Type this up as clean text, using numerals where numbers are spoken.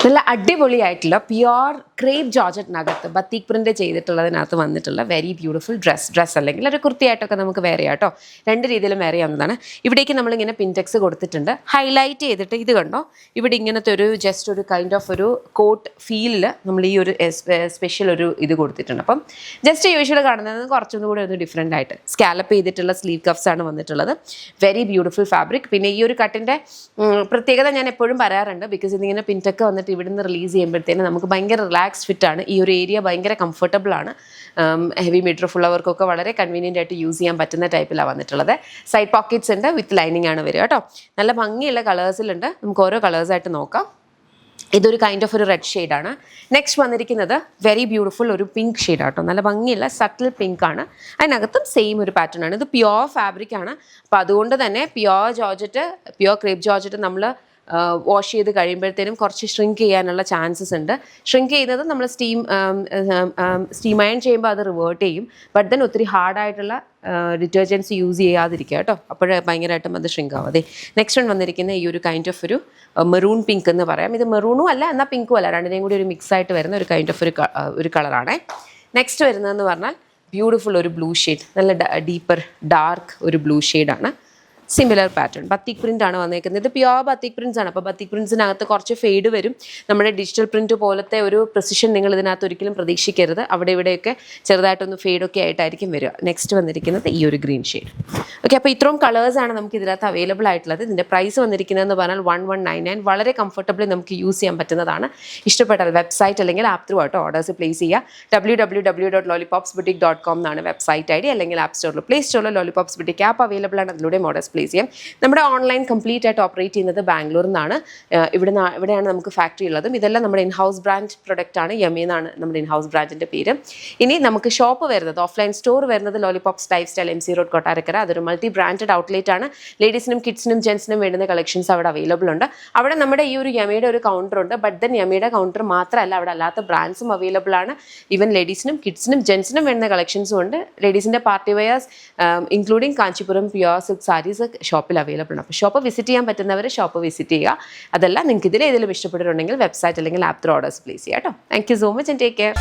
നല്ല അടിപൊളിയായിട്ടുള്ള pure crepe ജോർജറ്റിനകത്ത് ബത്തീക് print ചെയ്തിട്ടുള്ളതിനകത്ത് വന്നിട്ടുള്ള വെരി ബ്യൂട്ടിഫുൾ ഡ്രസ്സ് അല്ലെങ്കിൽ ഒരു കുർത്തിയായിട്ടൊക്കെ നമുക്ക് വേറെ കേട്ടോ, രണ്ട് രീതിയിലും വേറെ ആവുന്നതാണ്. ഇവിടേക്ക് നമ്മളിങ്ങനെ പിൻടെക്സ് കൊടുത്തിട്ടുണ്ട്, ഹൈലൈറ്റ് ചെയ്തിട്ട് ഇത് കണ്ടോ, ഇവിടെ ഇങ്ങനത്തെ ഒരു ജസ്റ്റ് ഒരു കൈൻഡ് ഓഫ് ഒരു കോട്ട് ഫീലിൽ നമ്മൾ ഈ ഒരു സ്പെഷ്യൽ ഒരു ഇത് കൊടുത്തിട്ടുണ്ട്. അപ്പം ജസ്റ്റ് യൂഷ്വൽ കാണുന്നത് കുറച്ചും കൂടി ഒന്ന് ഡിഫറെൻ്റ് ആയിട്ട് സ്കാലപ്പ് ചെയ്തിട്ടുള്ള സ്ലീവ് കഫ്സ് ആണ് വന്നിട്ടുള്ളത്. Very beautiful fabric. പിന്നെ ഈ ഒരു കട്ടിൻ്റെ പ്രത്യേകത ഞാൻ എപ്പോഴും പറയാറുണ്ട്, ബിക്കോസ് ഇതിങ്ങനെ പിൻടെക്ക് വന്നിട്ട് ഇവിടുന്ന് റിലീസ് ചെയ്യുമ്പോഴത്തേന് നമുക്ക് ഭയങ്കര റിലാക്സ്ഡ് ഫിറ്റ് ആണ്. ഈ ഒരു ഏരിയ ഭയങ്കര കംഫർട്ടബിൾ ആണ്. ഹെവി മീറ്റർ ഉള്ളവർക്കൊക്കെ വളരെ കൺവീനിയൻ്റ് ആയിട്ട് യൂസ് ചെയ്യാൻ പറ്റുന്ന ടൈപ്പിലാണ് വന്നിട്ടുള്ളത്. സൈഡ് പോക്കറ്റ്സ് ഉണ്ട്, വിത്ത് ലൈനിങ് ആണ് വരിക കേട്ടോ. നല്ല ഭംഗിയുള്ള കളേഴ്സിലുണ്ട്. നമുക്ക് ഓരോ കളേഴ്സായിട്ട് നോക്കാം. ഇതൊരു കൈൻഡ് ഓഫ് ഒരു റെഡ് ഷെയ്ഡാണ്. നെക്സ്റ്റ് വന്നിരിക്കുന്നത് വെരി ബ്യൂട്ടിഫുൾ ഒരു പിങ്ക് ഷെയ്ഡാട്ടോ, നല്ല ഭംഗിയുള്ള സട്ടിൽ പിങ്ക് ആണ്. അതിനകത്തും സെയിം ഒരു പാറ്റേൺ ആണ്. ഇത് പ്യുവർ ഫാബ്രിക് ആണ്. അപ്പോൾ അതുകൊണ്ട് തന്നെ പ്യുവർ ക്രേപ്പ് ജോർജറ്റ് നമ്മൾ വാഷ് ചെയ്ത് കഴിയുമ്പോഴത്തേനും കുറച്ച് ഷ്രിങ്ക് ചെയ്യാനുള്ള ചാൻസസ് ഉണ്ട്. ഷ്രിങ്ക് ചെയ്യുന്നത് നമ്മൾ സ്റ്റീം അയൺ ചെയ്യുമ്പോൾ അത് റിവേർട്ട് ചെയ്യും. ബട്ട് ദെൻ ഒത്തിരി ഹാർഡായിട്ടുള്ള ഡിറ്റർജൻസ് യൂസ് ചെയ്യാതിരിക്കുക കേട്ടോ, അപ്പോഴേ ഭയങ്കരമായിട്ടും അത് ഷ്രിങ്ക് ആവാതെ. നെക്സ്റ്റ് വൺ വന്നിരിക്കുന്ന ഈ ഒരു കൈൻഡ് ഓഫ് ഒരു മെറൂൺ പിങ്ക് എന്ന് പറയാം. ഇത് മെറൂണും അല്ല എന്നാൽ പിങ്കും അല്ല, രണ്ടിനെയും കൂടി ഒരു മിക്സ് ആയിട്ട് വരുന്ന ഒരു കൈൻഡ് ഓഫ് ഒരു കളറാണ്. നെക്സ്റ്റ് വരുന്നതെന്ന് പറഞ്ഞാൽ ബ്യൂട്ടിഫുൾ ഒരു ബ്ലൂ ഷെയ്ഡ്, നല്ല ഡീപ്പർ ഡാർക്ക് ഒരു ബ്ലൂ ഷെയ്ഡാണ്. സിമിലർ പാറ്റേൺ ബത്തീക് പ്രിൻ്റ് ആണ് വന്നേക്കുന്നത്. ഇത് പ്യുവർ ബത്തീക് പ്രിൻറ്റ്സ് ആണ്. അപ്പോൾ ബത്തീക് പ്രിൻറ്റ്സിനകത്ത് കുറച്ച് ഫെയ്ഡ് വരും. നമ്മുടെ ഡിജിറ്റൽ പ്രിൻറ്റ് പോലത്തെ ഒരു പ്രിസിഷൻ നിങ്ങൾ ഇതിനകത്ത് ഒരിക്കലും പ്രതീക്ഷിക്കരുത്. അവിടെ ഇവിടെയൊക്കെ ചെറുതായിട്ടൊന്ന് ഫെയ്ഡൊക്കെ ആയിട്ടായിരിക്കും വരിക. നെക്സ്റ്റ് വന്നിരിക്കുന്നത് ഈ ഒരു ഗ്രീൻ ഷെയ്ഡ്. ഓക്കെ, അപ്പോൾ ഇത്രയും കളേഴ്സാണ് നമുക്ക് ഇതിനകത്ത് അവൈലബിൾ ആയിട്ടുള്ളത്. ഇതിൻ്റെ പ്രൈസ് വന്നിരിക്കുന്നതെന്ന് പറഞ്ഞാൽ 1199. വളരെ കംഫർട്ടബിളി നമുക്ക് യൂസ് ചെയ്യാൻ പറ്റുന്നതാണ്. ഇഷ്ടപ്പെട്ടാൽ വെബ്സൈറ്റ് അല്ലെങ്കിൽ ആപ്പ് ത്രൂ ആയിട്ട് ഓർഡേഴ്സ് പ്ലേസ് ചെയ്യുക. www.lollipopsboutique.com എന്നാണ് വെബ്സൈറ്റ് ഐ ഡി. അല്ലെങ്കിൽ ആപ്പ് സ്റ്റോറിൽ പ്ലേ സ്റ്റോറിൽ ലോലിപോപ്സ് ബുട്ടിക് ആപ്പ് അവൈലബിൾ ആണ്. അതിലൂടെ ഓർഡേഴ്സ് പ്ലേസ് ചെയ്യാം. നമ്മുടെ ഓൺലൈൻ കംപ്ലീറ്റ് ആയിട്ട് ഓപ്പറേറ്റ് ചെയ്യുന്നത് ബാംഗ്ലൂരിൽ നിന്നാണ്. ഇവിടെയാണ് നമുക്ക് ഫാക്ടറി ഉള്ളതും. ഇതെല്ലാം നമ്മുടെ ഇൻഹൗസ് ബ്രാൻഡ് പ്രൊഡക്റ്റ് ആണ്. യമി എന്നാണ് നമ്മുടെ ഇൻഹൗസ് ബ്രാൻഡിൻ്റെ പേര്. ഇനി നമുക്ക് ഷോപ്പ് വരുന്നത്, ഓഫ്ലൈൻ സ്റ്റോർ വരുന്നത് lollipops life style MC road Kottarakkara. അതൊരു മൾട്ടി ബ്രാൻഡഡ് ഔട്ട്ലെറ്റ് ആണ്. ലേഡീസിനും കിഡ്സിനും ജെൻസിനും വേണ്ടുന്ന കളക്ഷൻസ് അവിടെ അവൈലബിൾ ഉണ്ട്. അവിടെ നമ്മുടെ ഈ ഒരു യമയുടെ ഒരു കൗണ്ടർ ഉണ്ട്. ബട്ട് ദെൻ യമയുടെ കൗണ്ടർ മാത്രമല്ല, അവിടെ അല്ലാത്ത ബ്രാൻഡ്സും അവൈലബിൾ ആണ്. ഈവൻ ലേഡീസിനും കിഡ്സിനും ജെൻസിനും വേണ്ടുന്ന കളക്ഷൻസും ഉണ്ട്. ലേഡീസിൻ്റെ party wears including Kanchipuram pure silk saris ഷോപ്പിൽ അവൈലബിൾ ആണ്. അപ്പോൾ ഷോപ്പ് വിസിറ്റ് ചെയ്യാൻ പറ്റുന്നവർ ഷോപ്പ് വിസിറ്റ് ചെയ്യുക. അതല്ല നിങ്ങൾക്ക് ഇതിലേതെങ്കിലും ഇഷ്ടപ്പെട്ടിട്ടുണ്ടെങ്കിൽ വെബ്സൈറ്റ് അല്ലെങ്കിൽ ആപ്പ് ത്രൂ ഓർഡേഴ്സ് പ്ലേസ് ചെയ്യാം കേട്ടോ. Thank you so much and take care.